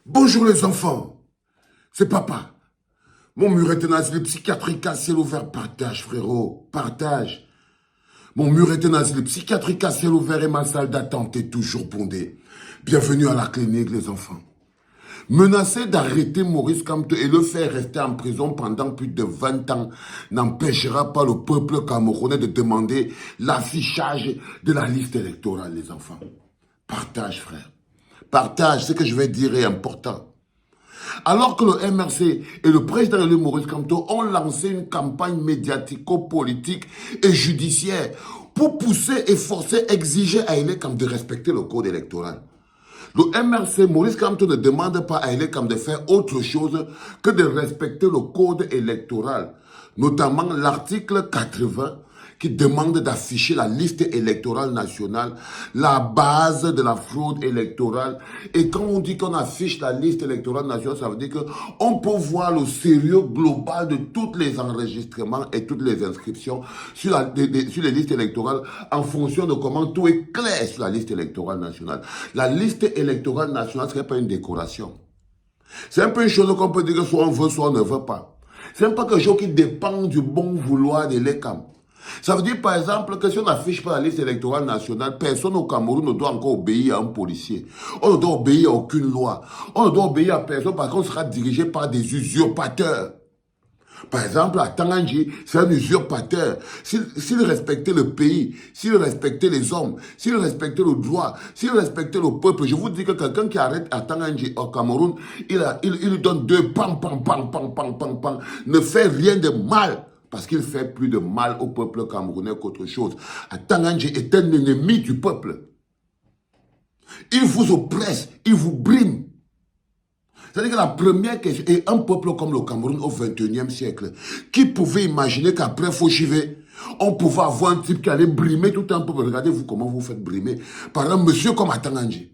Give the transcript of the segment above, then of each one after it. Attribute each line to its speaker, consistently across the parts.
Speaker 1: Bonjour les enfants, c'est papa. Mon mur est un asile psychiatrique à ciel ouvert. Partage, frérot, partage. Mon mur est un asile psychiatrique à ciel ouvert et ma salle d'attente est toujours bondée. Bienvenue à la clinique, les enfants. Menacer d'arrêter Maurice Kamto et le faire rester en prison pendant plus de 20 ans n'empêchera pas le peuple camerounais de demander l'affichage de la liste électorale, les enfants. Partage, frère. Partage, ce que je vais dire est important. Alors que le MRC et le président élu Maurice Kamto ont lancé une campagne médiatico-politique et judiciaire pour pousser et forcer, exiger à Elekam de respecter le code électoral. Le MRC, Maurice Kamto ne demande pas à Elekam de faire autre chose que de respecter le code électoral, notamment l'article 80 qui demande d'afficher la liste électorale nationale, la base de la fraude électorale. Et quand on dit qu'on affiche la liste électorale nationale, ça veut dire qu'on peut voir le sérieux global de tous les enregistrements et toutes les inscriptions sur les listes électorales en fonction de comment tout est clair sur la liste électorale nationale. La liste électorale nationale ne serait pas une décoration. C'est un peu une chose qu'on peut dire que soit on veut, soit on ne veut pas. C'est pas quelque chose qui dépend du bon vouloir de l'ECAM. Ça veut dire par exemple que si on n'affiche pas la liste électorale nationale, personne au Cameroun ne doit encore obéir à un policier. On ne doit obéir à aucune loi. On ne doit obéir à personne parce qu'on sera dirigé par des usurpateurs. Par exemple, à Tanganji, c'est un usurpateur. S'il respectait le pays, s'il respectait les hommes, s'il respectait le droit, s'il respectait le peuple, je vous dis que quelqu'un qui arrête à Tanganji, au Cameroun, il lui donne deux pam, pam, pam, pam, pam, pam, pam, ne fait rien de mal. Parce qu'il fait plus de mal au peuple camerounais qu'autre chose. Tanganji est un ennemi du peuple. Il vous oppresse, il vous brime. C'est-à-dire que la première question, et un peuple comme le Cameroun au XXIe siècle, qui pouvait imaginer qu'après Fauchivé, on pouvait avoir un type qui allait brimer tout un peuple. Regardez-vous comment vous faites brimer par un monsieur comme Tanganji.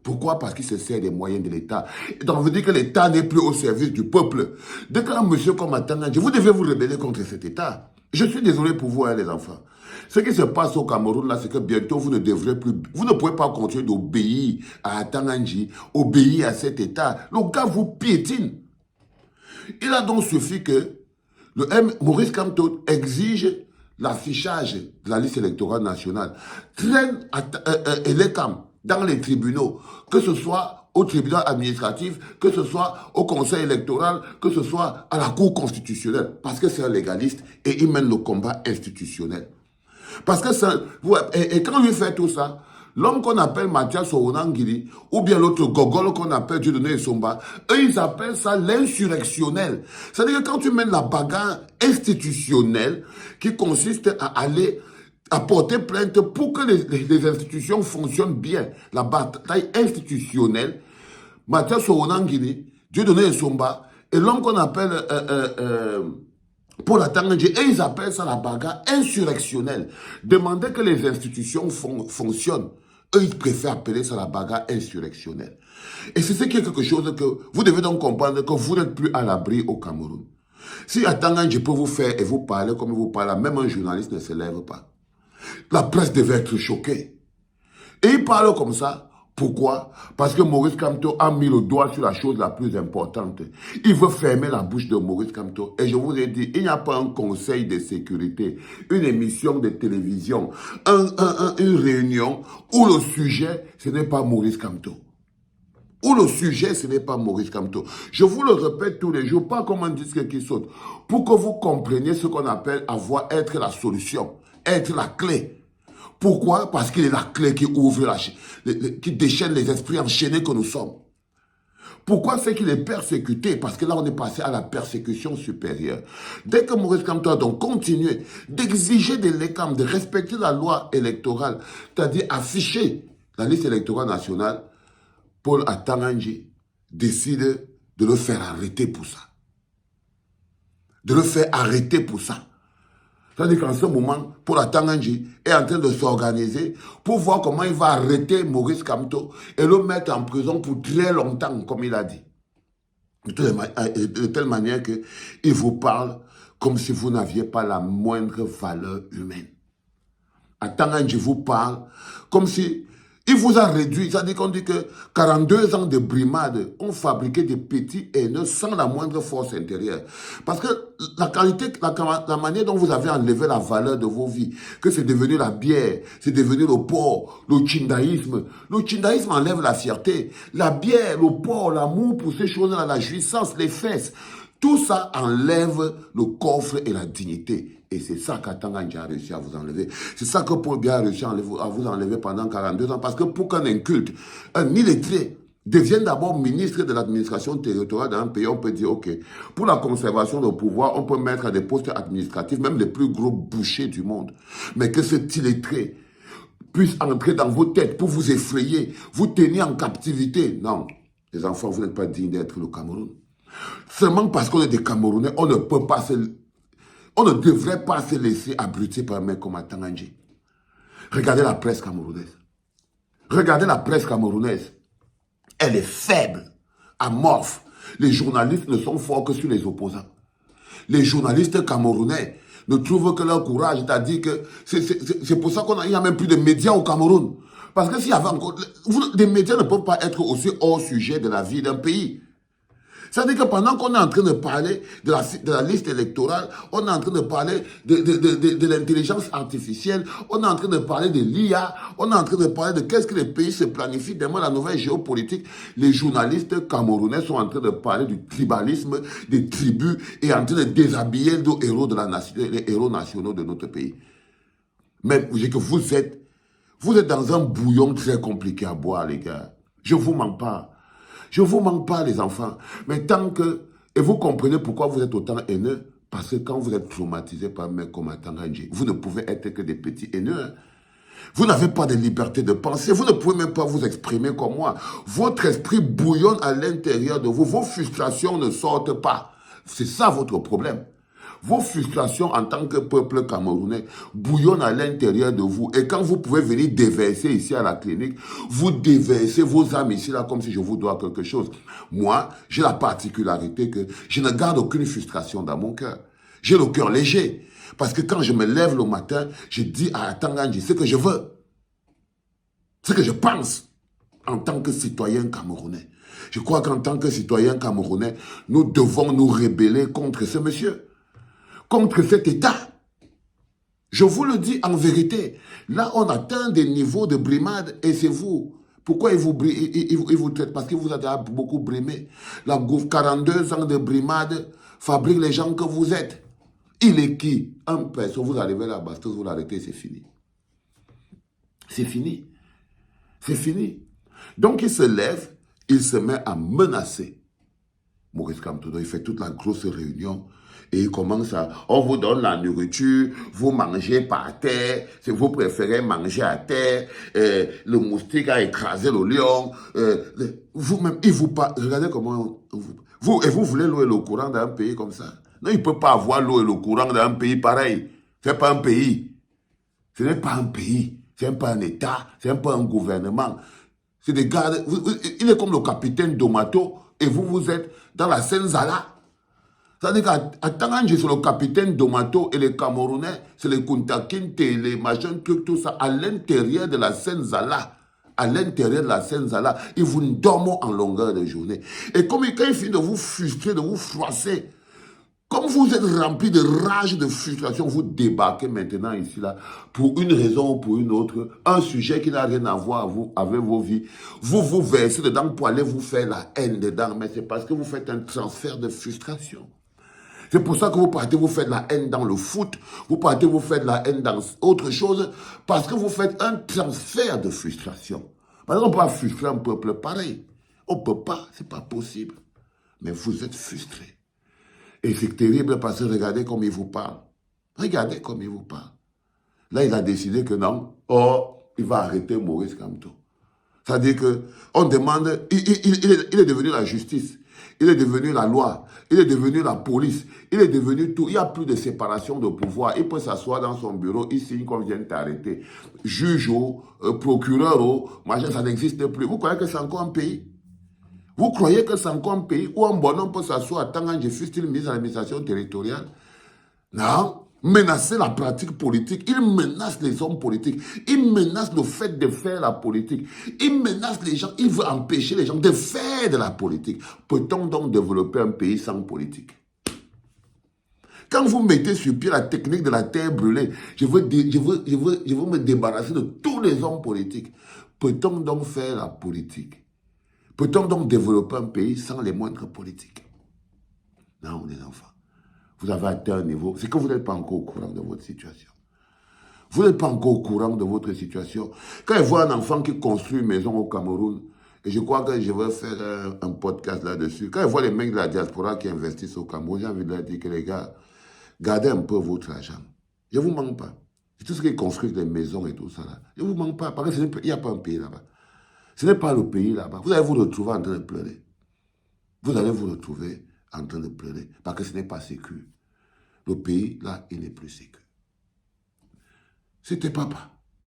Speaker 1: Pourquoi? Parce qu'il se sert des moyens de l'État. Donc, on veut dire que l'État n'est plus au service du peuple. Dès qu'un monsieur comme Tanganji, vous devez vous rebeller contre cet État. Je suis désolé pour vous, hein, les enfants. Ce qui se passe au Cameroun, là, c'est que bientôt, vous ne devrez plus... Vous ne pouvez pas continuer d'obéir à Tanganji, obéir à cet État. Le gars vous piétine. Il a donc suffi que Maurice Kamto exige l'affichage de la liste électorale nationale, traîne Elekam dans les tribunaux, que ce soit au tribunal administratif, que ce soit au conseil électoral, que ce soit à la cour constitutionnelle, parce que c'est un légaliste et il mène le combat institutionnel. Parce que ça, et quand il fait tout ça, l'homme qu'on appelle Mathias Ounangiri, ou bien l'autre Gogol qu'on appelle Dieudonné Somba, eux, ils appellent ça l'insurrectionnel. C'est-à-dire que quand tu mènes la bagarre institutionnelle, qui consiste à aller à porter plainte pour que les institutions fonctionnent bien, la bataille institutionnelle, Mathias Ounangiri, Dieudonné Somba, et l'homme qu'on appelle... pour la Tanganji, et ils appellent ça la bagarre insurrectionnelle. Demander que les institutions fonctionnent. Eux, ils préfèrent appeler ça la bagarre insurrectionnelle. Et c'est ce qui est quelque chose que vous devez donc comprendre que vous n'êtes plus à l'abri au Cameroun. Si à Tanganji peut vous faire et vous parler comme vous parlez, même un journaliste ne se lève pas. La presse devait être choquée. Et il parle comme ça. Pourquoi? Parce que Maurice Kamto a mis le doigt sur la chose la plus importante. Il veut fermer la bouche de Maurice Kamto. Et je vous ai dit, il n'y a pas un conseil de sécurité, une émission de télévision, une réunion où le sujet, ce n'est pas Maurice Kamto. Où le sujet, ce n'est pas Maurice Kamto. Je vous le répète tous les jours, pas comme un disque qui saute, pour que vous compreniez ce qu'on appelle être la solution, être la clé. Pourquoi? Parce qu'il est la clé qui ouvre, qui déchaîne les esprits enchaînés que nous sommes. Pourquoi c'est qu'il est persécuté? Parce que là, on est passé à la persécution supérieure. Dès que Maurice Kamto a donc continué d'exiger de l'ECAM de respecter la loi électorale, c'est-à-dire afficher la liste électorale nationale, Paul Tanganji décide de le faire arrêter pour ça. De le faire arrêter pour ça. C'est-à-dire qu'en ce moment, Paul Tanganji est en train de s'organiser pour voir comment il va arrêter Maurice Kamto et le mettre en prison pour très longtemps, comme il a dit. De telle manière qu'il vous parle comme si vous n'aviez pas la moindre valeur humaine. À Tanganji vous parle comme si Il vous a réduit, c'est-à-dire qu'on dit que 42 ans de brimade ont fabriqué des petits haineux sans la moindre force intérieure. Parce que la qualité, la manière dont vous avez enlevé la valeur de vos vies, que c'est devenu la bière, c'est devenu le porc, le tchindaïsme. Le tchindaïsme enlève la fierté. La bière, le porc, l'amour pour ces choses-là, la jouissance, les fesses, tout ça enlève le coffre et la dignité. Et c'est ça qu'Atangandji a réussi à vous enlever. C'est ça que Paul Biya a réussi à vous enlever pendant 42 ans. Parce que pour qu'un inculte, un illettré, devienne d'abord ministre de l'administration territoriale d'un pays, on peut dire, OK, pour la conservation du pouvoir, on peut mettre à des postes administratifs, même les plus gros bouchers du monde. Mais que cet illettré puisse entrer dans vos têtes pour vous effrayer, vous tenir en captivité. Non, les enfants, vous n'êtes pas dignes d'être le Cameroun. Seulement parce qu'on est des Camerounais, on ne peut pas on ne devrait pas se laisser abrutir par un mec comme Atangandji. Regardez la presse camerounaise. Regardez la presse camerounaise. Elle est faible, amorphe. Les journalistes ne sont forts que sur les opposants. Les journalistes camerounais ne trouvent que leur courage, c'est-à-dire que c'est pour ça qu'il n'y a même plus de médias au Cameroun. Parce que s'il y avait encore... Des médias ne peuvent pas être aussi hors sujet de la vie d'un pays. C'est-à-dire que pendant qu'on est en train de parler de la liste électorale, on est en train de parler de l'intelligence artificielle, on est en train de parler de l'IA, on est en train de parler de qu'est-ce que les pays se planifient, demain la nouvelle géopolitique. Les journalistes camerounais sont en train de parler du tribalisme, des tribus, et en train de déshabiller les héros de la nation, les héros nationaux de notre pays. Mais je dis que vous êtes dans un bouillon très compliqué à boire, les gars. Je ne vous mens pas. Je ne vous manque pas, les enfants. Mais tant que... Et vous comprenez pourquoi vous êtes autant haineux. Parce que quand vous êtes traumatisé par un mec comme Atangandji, vous ne pouvez être que des petits haineux. Hein. Vous n'avez pas de liberté de penser. Vous ne pouvez même pas vous exprimer comme moi. Votre esprit bouillonne à l'intérieur de vous. Vos frustrations ne sortent pas. C'est ça votre problème. Vos frustrations en tant que peuple camerounais bouillonnent à l'intérieur de vous. Et quand vous pouvez venir déverser ici à la clinique, vous déversez vos âmes ici là comme si je vous dois quelque chose. Moi, j'ai la particularité que je ne garde aucune frustration dans mon cœur. J'ai le cœur léger. Parce que quand je me lève le matin, je dis à Atangandji ce que je veux. Ce que je pense en tant que citoyen camerounais. Je crois qu'en tant que citoyen camerounais, nous devons nous rebeller contre ce monsieur. Contre cet État. Je vous le dis en vérité. Là, on atteint des niveaux de brimade et c'est vous. Pourquoi il vous traite? Parce qu'il vous a beaucoup brimé. La 42 ans de brimade fabrique les gens que vous êtes. Il est qui? Un personne, vous arrivez là, bastos, vous l'arrêtez, c'est fini. C'est fini. C'est fini. Donc il se lève, il se met à menacer. Maurice Kamto, il fait toute la grosse réunion. Et il commence à... On vous donne la nourriture, vous mangez par terre, si vous préférez manger à terre, le moustique a écrasé le lion, vous-même, il vous parle... Regardez comment... Et vous voulez l'eau et le courant d'un pays comme ça? Non, il ne peut pas avoir l'eau et le courant d'un pays pareil. Ce n'est pas un pays. Ce n'est pas un pays. Ce n'est pas un État. Ce n'est pas un gouvernement. C'est des gars... Il est comme le capitaine Domato et vous êtes dans la Seine-Zala. C'est-à-dire qu'Atangandji, c'est le capitaine Domato et les Camerounais, c'est les Kunta Kinte, les machins, tout ça, à l'intérieur de la Seine-Zala. À l'intérieur de la Seine-Zala, ils vous dorment en longueur de journée. Et comme quand il finit de vous frustrer, de vous froisser, comme vous êtes rempli de rage, de frustration, vous débarquez maintenant ici, là, pour une raison ou pour une autre, un sujet qui n'a rien à voir avec vos vies. Vous vous versez dedans pour aller vous faire la haine dedans, mais c'est parce que vous faites un transfert de frustration. C'est pour ça que vous partez vous faire de la haine dans le foot, vous partez vous faire de la haine dans autre chose, parce que vous faites un transfert de frustration. Parce qu'on ne peut pas frustrer un peuple pareil. On ne peut pas, c'est pas possible. Mais vous êtes frustrés. Et c'est terrible parce que regardez comme il vous parle. Regardez comme il vous parle. Là, il a décidé que non, il va arrêter Maurice Kamto. C'est-à-dire qu'on demande, il est devenu la justice. Il est devenu la loi, il est devenu la police, il est devenu tout. Il n'y a plus de séparation de pouvoir. Il peut s'asseoir dans son bureau, il signe qu'on vient t'arrêter. Juge, procureur, machin, ça n'existe plus. Vous croyez que c'est encore un pays? Vous croyez que c'est encore un pays où un bonhomme peut s'asseoir à Atangandji, fût-il mis à l'administration territoriale? Non, menacer la pratique politique, il menace les hommes politiques, il menace le fait de faire la politique, il menace les gens, il veut empêcher les gens de faire de la politique. Peut-on donc développer un pays sans politique? Quand vous mettez sur pied la technique de la terre brûlée, je veux me débarrasser de tous les hommes politiques. Peut-on donc faire la politique? Peut-on donc développer un pays sans les moindres politiques? Non, les enfants. Vous avez atteint un niveau, c'est que vous n'êtes pas encore au courant de votre situation. Vous n'êtes pas encore au courant de votre situation. Quand je vois un enfant qui construit une maison au Cameroun, et je crois que je vais faire un podcast là-dessus, quand je vois les mecs de la diaspora qui investissent au Cameroun, j'ai envie de leur dire que les gars, gardez un peu votre argent. Je ne vous manque pas. C'est tout ce qui construit des maisons et tout ça là. Je ne vous manque pas, parce qu'il n'y a pas un pays là-bas. Ce n'est pas le pays là-bas. Vous allez vous retrouver en train de pleurer. Vous allez vous retrouver en train de pleurer, parce que ce n'est pas sécure. Le pays, là, il n'est plus sécure. C'était papa.